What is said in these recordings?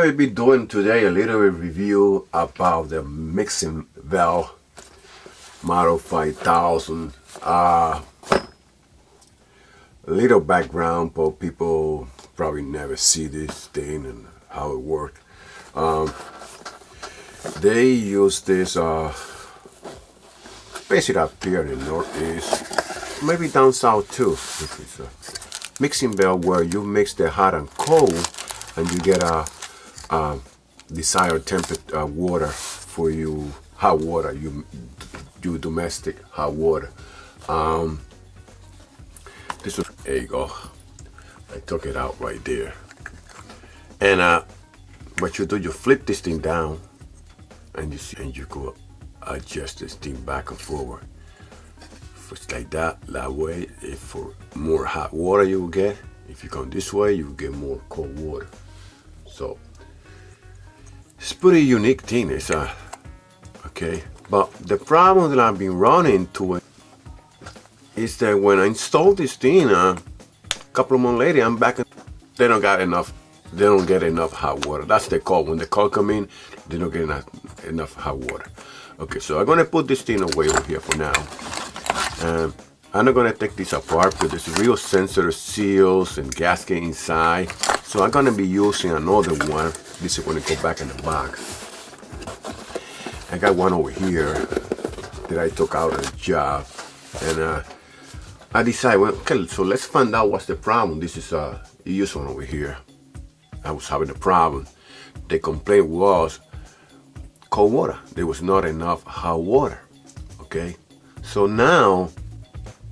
going to be doing today a little review about the mixing valve model 5000. A little background, but people probably never see this thing and how it works. They use this basically up here in the Northeast, maybe down south too. This is a mixing valve where you mix the hot and cold and you get a desired temperature water for you, hot water, you domestic hot water. This was, there you go, I took it out right there. And what you do, you flip this thing down and you see, and you go adjust this thing back and forward. It's like that way. If for more hot water you will get, if you come this way you will get more cold water. So it's pretty unique thing. It's okay, but the problem that I've been running into is that when I installed this thing a couple of months later, I'm back and they don't get enough hot water. That's the call. When the call come in, they don't get enough hot water. Okay, so I'm gonna put this thing away over here for now. I'm not gonna take this apart because there's real sensor seals and gasket inside. So I'm gonna be using another one. This is gonna go back in the box. I got one over here that I took out of the job, and I decided, well, okay, so let's find out what's the problem. This is a used one over here. I was having a problem. The complaint was cold water. There was not enough hot water. Okay, so now,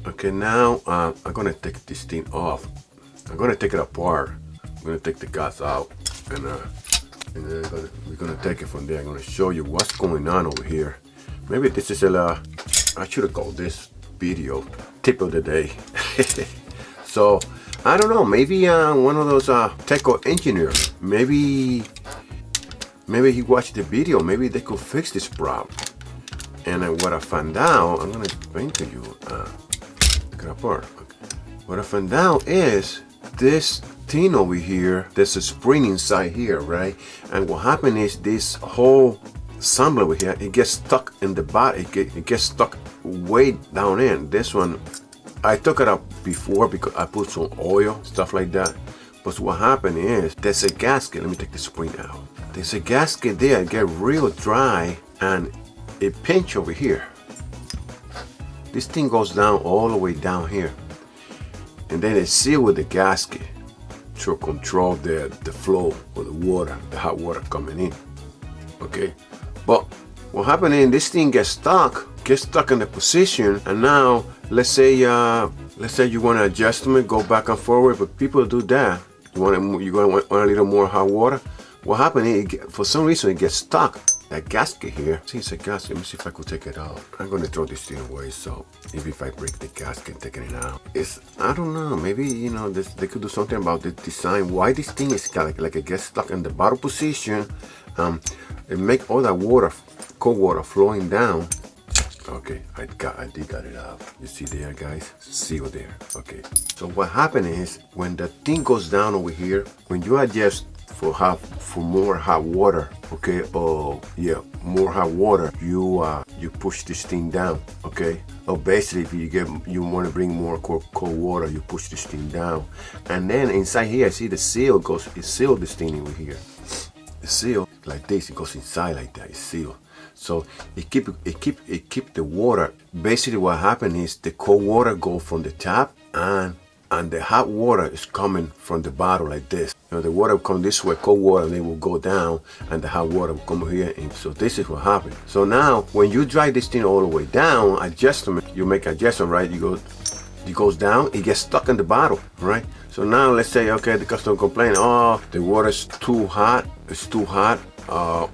I'm gonna take this thing off. I'm gonna take it apart. I'm gonna take the gas out, and then we're gonna take it from there. I'm gonna show you what's going on over here. Maybe this is I should have called this video tip of the day. So I don't know, maybe one of those tech engineers, maybe he watched the video, maybe they could fix this problem. And what I found out, I'm gonna explain to you. Look it apart. Okay. What I found out is this thing over here, there's a spring inside here, right? And what happened is this whole assembly over here, it gets stuck in the bottom. It gets stuck way down in. This one, I took it out before because I put some oil, stuff like that. But what happened is there's a gasket. Let me take the spring out. There's a gasket there. It get real dry and it pinch over here. This thing goes down all the way down here, and then it's sealed with the gasket to control the flow of the water, the hot water coming in. Okay, but what happened is this thing gets stuck in the position, and now let's say you want to adjustment, go back and forward, but people do that. You want a little more hot water. What happened is, for some reason, it gets stuck. That gasket here, see, it's a gasket. Let me see if I could take it out. I'm gonna throw this thing away, so maybe if I break the gasket, taking it out. I don't know, maybe, you know, they could do something about the design. Why this thing is kind of like it gets stuck in the bottom position. It make all that water, cold water, flowing down. Okay, I did got it out. You see there, guys? Seal there. Okay. So what happened is, when the thing goes down over here, when you adjust for more hot water, okay, more hot water, you push this thing down, okay. Or basically, if you want to bring more cold water, you push this thing down, and then inside here, I see the seal goes. It sealed this thing over here. The seal like this. It goes inside like that. It's sealed. So it keep the water. Basically, what happened is the cold water go from the top, and the hot water is coming from the bottom like this. You know, the water will come this way, cold water, and it will go down, and the hot water will come here. And so this is what happened. So now, when you drive this thing all the way down, adjustment, you make adjustment, right? It goes down, it gets stuck in the bottle, right? So now let's say, okay, the customer complain, oh, the water is too hot, it's too hot, or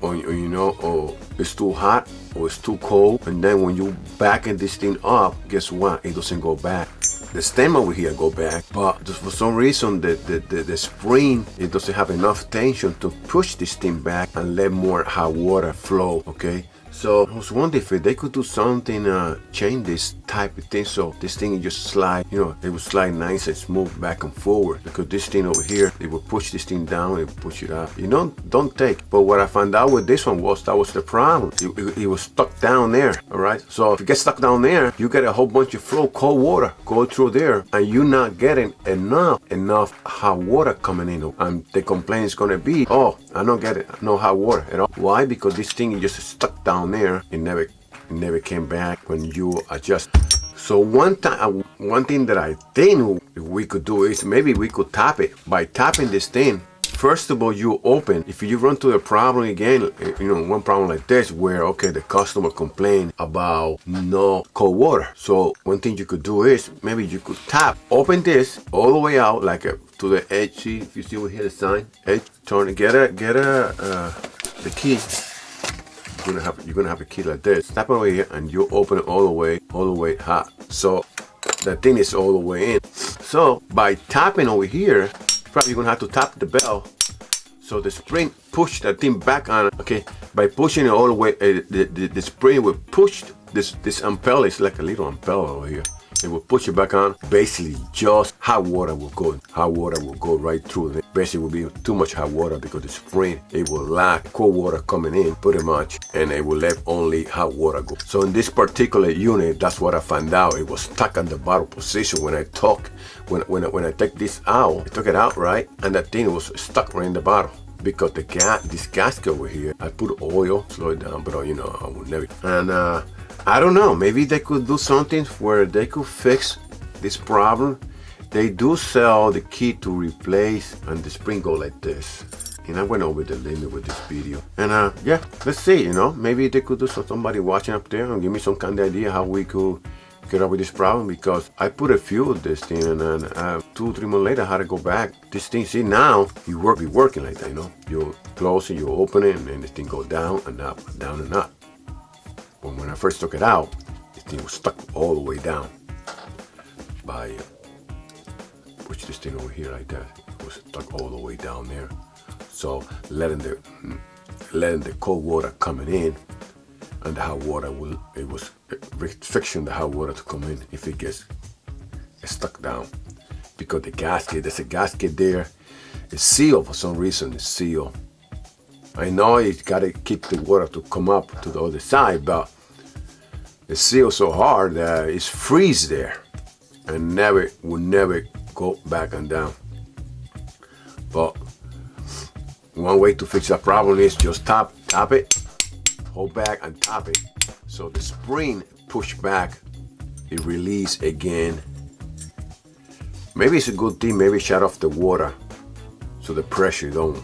it's too hot, or it's too cold. And then when you backing this thing up, guess what? It doesn't go back. The stem over here go back, but for some reason the spring, it doesn't have enough tension to push this thing back and let more hot water flow. Okay, So I was wondering if they could do something, change this type of thing, so this thing just slide, you know, it would slide nice and smooth back and forward. Because this thing over here, it would push this thing down and push it up. You know, don't take. But what I found out with this one was that was the problem. It was stuck down there. All right. So if you get stuck down there, you get a whole bunch of flow, cold water go through there, and you're not getting enough hot water coming in. And the complaint is gonna be, oh, I don't get it, no hot water at all. Why? Because this thing is just stuck down there. It never came back when you adjust. So one thing that I think we could do is maybe we could tap it. By tapping this thing, first of all, you open. If you run to a problem again, you know, one problem like this where, okay, the customer complained about no cold water. So one thing you could do is maybe you could tap, open this all the way out, like to the edge. See, if you see over here the sign, edge, turn it, get the key. You're gonna have a key like this. Tap over here and you open it all the way hot. So the thing is all the way in. So by tapping over here, probably you're gonna have to tap the bell so the spring push that thing back on. Okay, by pushing it all the way, the spring will push this impeller. It's like a little impeller over here. It will push it back on. Basically, just hot water will go. Hot water will go right through it. Basically, it will be too much hot water because the spring, it will lack cold water coming in pretty much, and it will let only hot water go. So in this particular unit, that's what I found out. It was stuck on the bottom position when I took, when I take this out, I took it out, right, and that thing was stuck right in the bottom. Because this gasket over here, I put oil, slow it down, but you know, I would never. And I don't know, maybe they could do something where they could fix this problem. They do sell the key to replace, and the spring go like this. And I went over the limit with this video. And yeah, let's see, you know, maybe they could do somebody watching up there and give me some kind of idea how we could get up with this problem, because I put a few of this thing, and then 2 or 3 months later I had to go back. This thing, see, now you be working like that, you know. You close it, you open it, and then this thing go down and up, down and up. But when I first took it out, this thing was stuck all the way down. By push this thing over here like that, it was stuck all the way down there. So letting the cold water coming in, and the hot water it was restriction the hot water to come in if it gets stuck down. Because the gasket, there's a gasket there, it's sealed for some reason. It's sealed. I know it's got to keep the water to come up to the other side, but it's sealed so hard that it's freeze there and will never go back and down. But one way to fix that problem is just tap it, hold back and tap it. So the spring push back, it release again. Maybe it's a good thing, maybe shut off the water so the pressure don't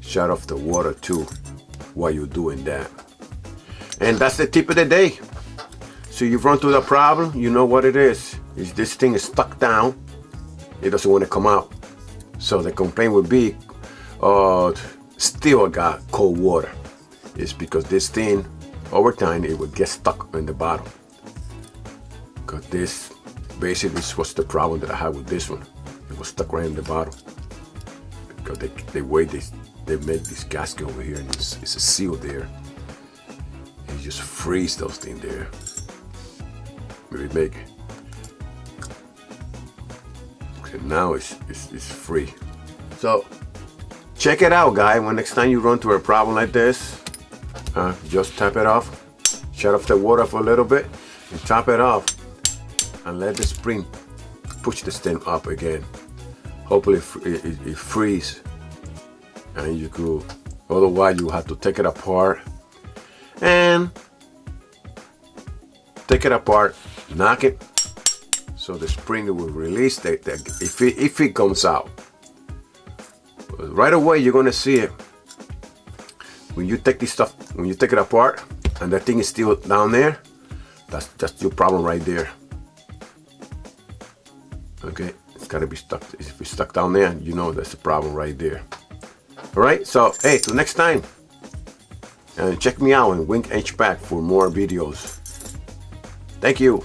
shut off the water too while you're doing that. And that's the tip of the day. So you've run through the problem, you know what it is. This thing is stuck down. It doesn't want to come out. So the complaint would be, still got cold water. It's because this thing, over time, it would get stuck in the bottom. Because this, basically, this was the problem that I had with this one. It was stuck right in the bottom. Because the way they make this gasket over here, and it's a seal there. And you just freeze those things there. Maybe make it. Okay, now it's free. So check it out, guys. When next time you run through a problem like this, just tap it off, shut off the water for a little bit, and tap it off, and let the spring push this thing up again. Hopefully it freeze, and you could. Otherwise, you have to take it apart and knock it, so the spring will release if it comes out. Right away, you're gonna see it. When you take this stuff, when you take it apart and that thing is still down there, that's your problem right there. Okay, it's gotta be stuck. If it's stuck down there, you know that's the problem right there. All right, so hey, till next time, and check me out on Wink HVAC for more videos. Thank you.